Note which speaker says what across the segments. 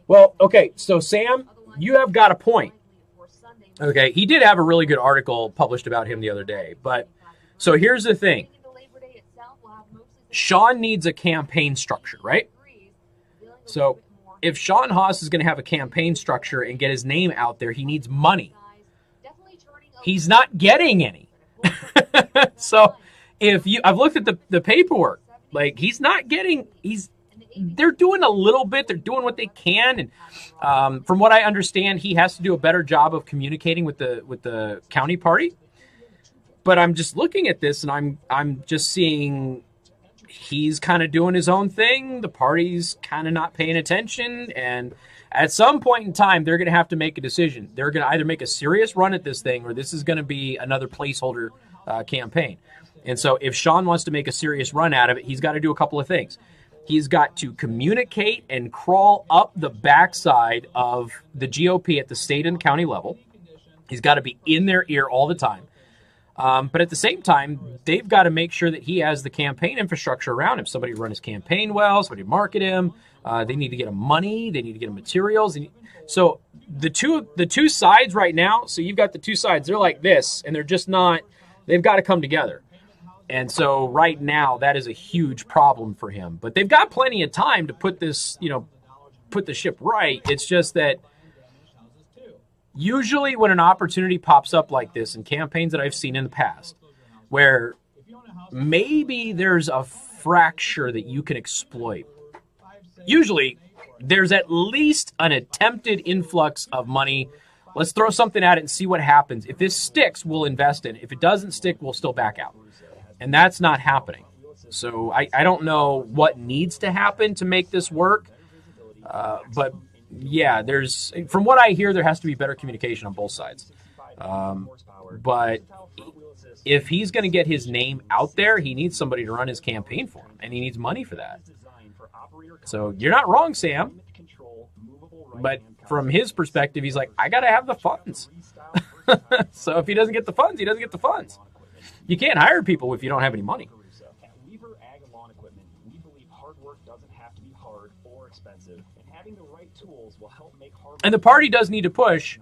Speaker 1: Well, okay, so Sam, you have got a point. Okay, he did have a really good article published about him the other day. But so here's the thing. Sean needs a campaign structure, right? So if Sean Haas is going to have a campaign structure and get his name out there, he needs money. He's not getting any. So I've looked at the paperwork, like he's not getting, they're doing a little bit. They're doing what they can. And from what I understand, he has to do a better job of communicating with the county party. But I'm just looking at this and I'm just seeing he's kind of doing his own thing. The party's kind of not paying attention. And at some point in time, they're going to have to make a decision. They're going to either make a serious run at this thing or this is going to be another placeholder campaign. And so if Sean wants to make a serious run out of it, he's got to do a couple of things. He's got to communicate and crawl up the backside of the GOP at the state and county level. He's got to be in their ear all the time. But at the same time, they've got to make sure that he has the campaign infrastructure around him. Somebody to run his campaign well, somebody to market him. They need to get him money. They need to get him materials. So the two sides right now, so you've got the two sides. They're like this, and they're just not, they've got to come together. And so right now, that is a huge problem for him. But they've got plenty of time to put this, put the ship right. It's just that usually when an opportunity pops up like this in campaigns that I've seen in the past, where maybe there's a fracture that you can exploit, usually there's at least an attempted influx of money. Let's throw something at it and see what happens. If this sticks, we'll invest in it. If it doesn't stick, we'll still back out. And that's not happening. So I don't know what needs to happen to make this work. But yeah, from what I hear, there has to be better communication on both sides. But if he's going to get his name out there, he needs somebody to run his campaign for him, and he needs money for that. So you're not wrong, Sam. But from his perspective, he's like, I got to have the funds. So if he doesn't get the funds, he doesn't get the funds. You can't hire people if you don't have any money.
Speaker 2: At Weaver Ag and Lawn Equipment, we believe hard work doesn't have to be hard or expensive, and having the right tools will help make hard work.
Speaker 1: And the party does need to push,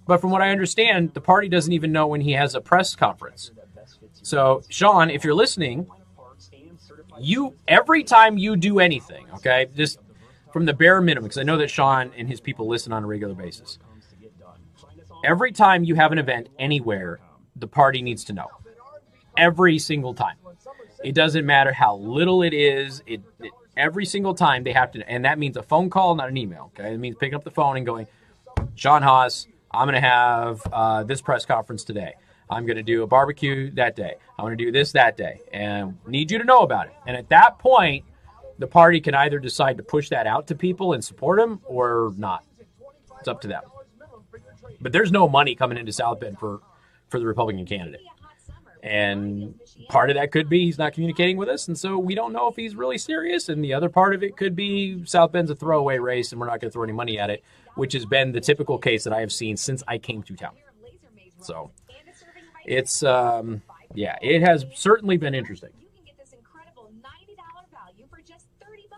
Speaker 1: but from what I understand, the party doesn't even know when he has a press conference. So, Sean, if you're listening, every time you do anything, okay, just from the bare minimum, because I know that Sean and his people listen on a regular basis. Every time you have an event anywhere, the party needs to know. Every single time. It doesn't matter how little it is. Every single time they have to, and that means a phone call, not an email. Okay, it means picking up the phone and going, Sean Haas, I'm going to have this press conference today. I'm going to do a barbecue that day. I'm going to do this that day, and need you to know about it. And at that point, the party can either decide to push that out to people and support them or not. It's up to them. But there's no money coming into South Bend for the Republican candidate. And part of that could be he's not communicating with us, and so we don't know if he's really serious. And the other part of it could be South Bend's a throwaway race, and we're not going to throw any money at it, which has been the typical case that I have seen since I came to town. So it's, it has certainly been interesting.
Speaker 3: You can get this incredible $90 value for just $30.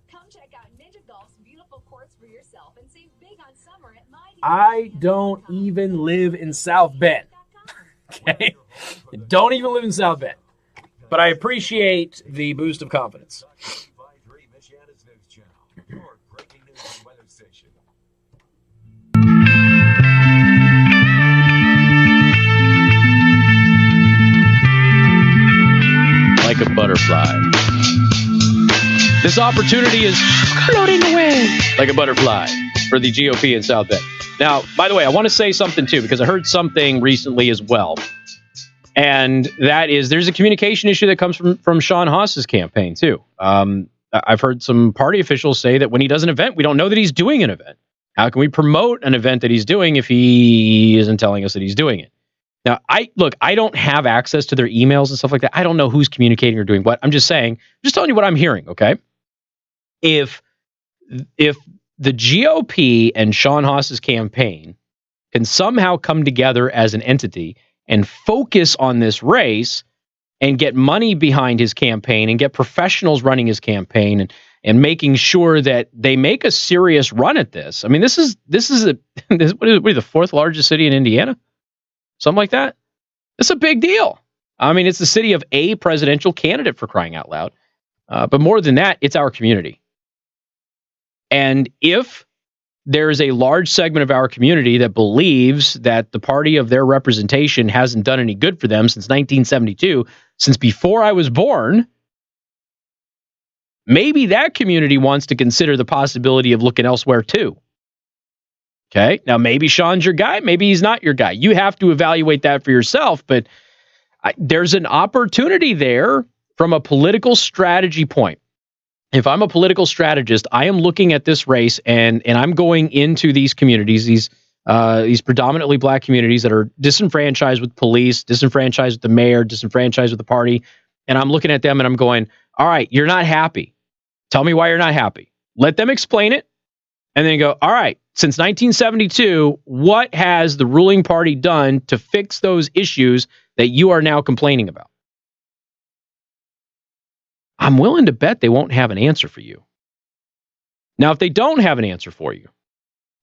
Speaker 3: Come check out Ninja Golf's beautiful courts for yourself and save big on summer at
Speaker 1: I don't even live in South Bend. Okay? I don't even live in South Bend. But I appreciate the boost of confidence.
Speaker 4: Like a butterfly. This opportunity is floating away like a butterfly for the GOP in South Bend. Now, by the way, I want to say something, too, because I heard something recently as well. And that is there's a communication issue that comes from Sean Haas's campaign, too. I've heard some party officials say that when he does an event, we don't know that he's doing an event. How can we promote an event that he's doing if he isn't telling us that he's doing it? Now, I don't have access to their emails and stuff like that. I don't know who's communicating or doing what. I'm just telling you what I'm hearing, okay? If the GOP and Sean Haas's campaign can somehow come together as an entity and focus on this race and get money behind his campaign and get professionals running his campaign and making sure that they make a serious run at this. I mean, what is the fourth largest city in Indiana? Something like that. It's a big deal. I mean, it's the city of a presidential candidate, for crying out loud. But more than that, it's our community. And if there's a large segment of our community that believes that the party of their representation hasn't done any good for them since 1972, since before I was born, maybe that community wants to consider the possibility of looking elsewhere too. Okay, now maybe Sean's your guy, maybe he's not your guy. You have to evaluate that for yourself, but there's an opportunity there from a political strategy point. If I'm a political strategist, I am looking at this race and I'm going into these communities, these predominantly black communities that are disenfranchised with police, disenfranchised with the mayor, disenfranchised with the party. And I'm looking at them and I'm going, all right, you're not happy. Tell me why you're not happy. Let them explain it. And then go, all right, since 1972, what has the ruling party done to fix those issues that you are now complaining about? I'm willing to bet they won't have an answer for you. Now, if they don't have an answer for you,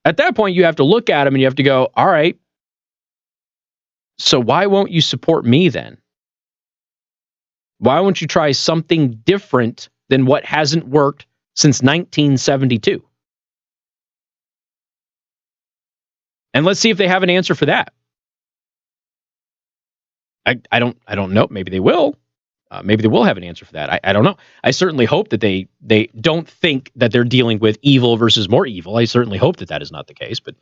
Speaker 4: at that point, you have to look at them and you have to go, all right, so why won't you support me then? Why won't you try something different than what hasn't worked since 1972? And let's see if they have an answer for that. I don't know. Maybe they will. Maybe they will have an answer for that. I don't know. I certainly hope that they don't think that they're dealing with evil versus more evil. I certainly hope that that is not the case. But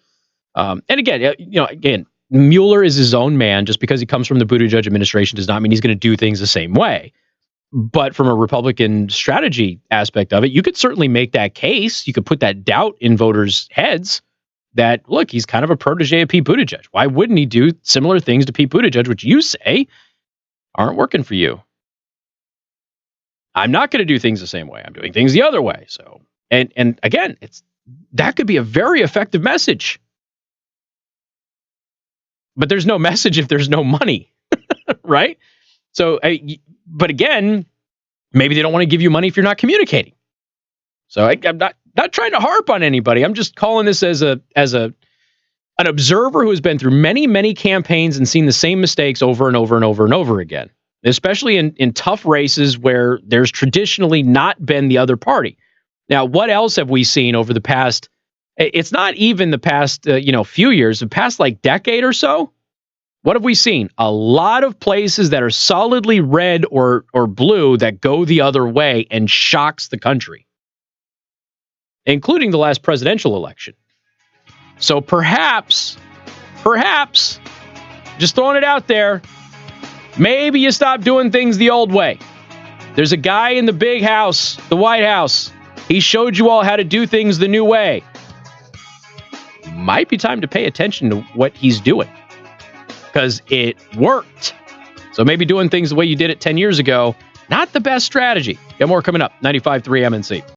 Speaker 4: and again, Mueller is his own man. Just because he comes from the Buttigieg administration does not mean he's going to do things the same way. But from a Republican strategy aspect of it, you could certainly make that case. You could put that doubt in voters' heads that, look, he's kind of a protege of Pete Buttigieg. Why wouldn't he do similar things to Pete Buttigieg, which you say aren't working for you? I'm not going to do things the same way. I'm doing things the other way. So, and again, that could be a very effective message. But there's no message if there's no money, right? So, but again, maybe they don't want to give you money if you're not communicating. So I'm not trying to harp on anybody. I'm just calling this as an observer who has been through many, many campaigns and seen the same mistakes over and over and over and over again, especially in tough races where there's traditionally not been the other party. Now, what else have we seen over the past? It's not even the past, few years, the past like decade or so. What have we seen? A lot of places that are solidly red or blue that go the other way and shocks the country, including the last presidential election. So perhaps, just throwing it out there, maybe you stop doing things the old way. There's a guy in the big house, the White House. He showed you all how to do things the new way. Might be time to pay attention to what he's doing, because it worked. So maybe doing things the way you did it 10 years ago, not the best strategy. Got more coming up. 95.3 MNC.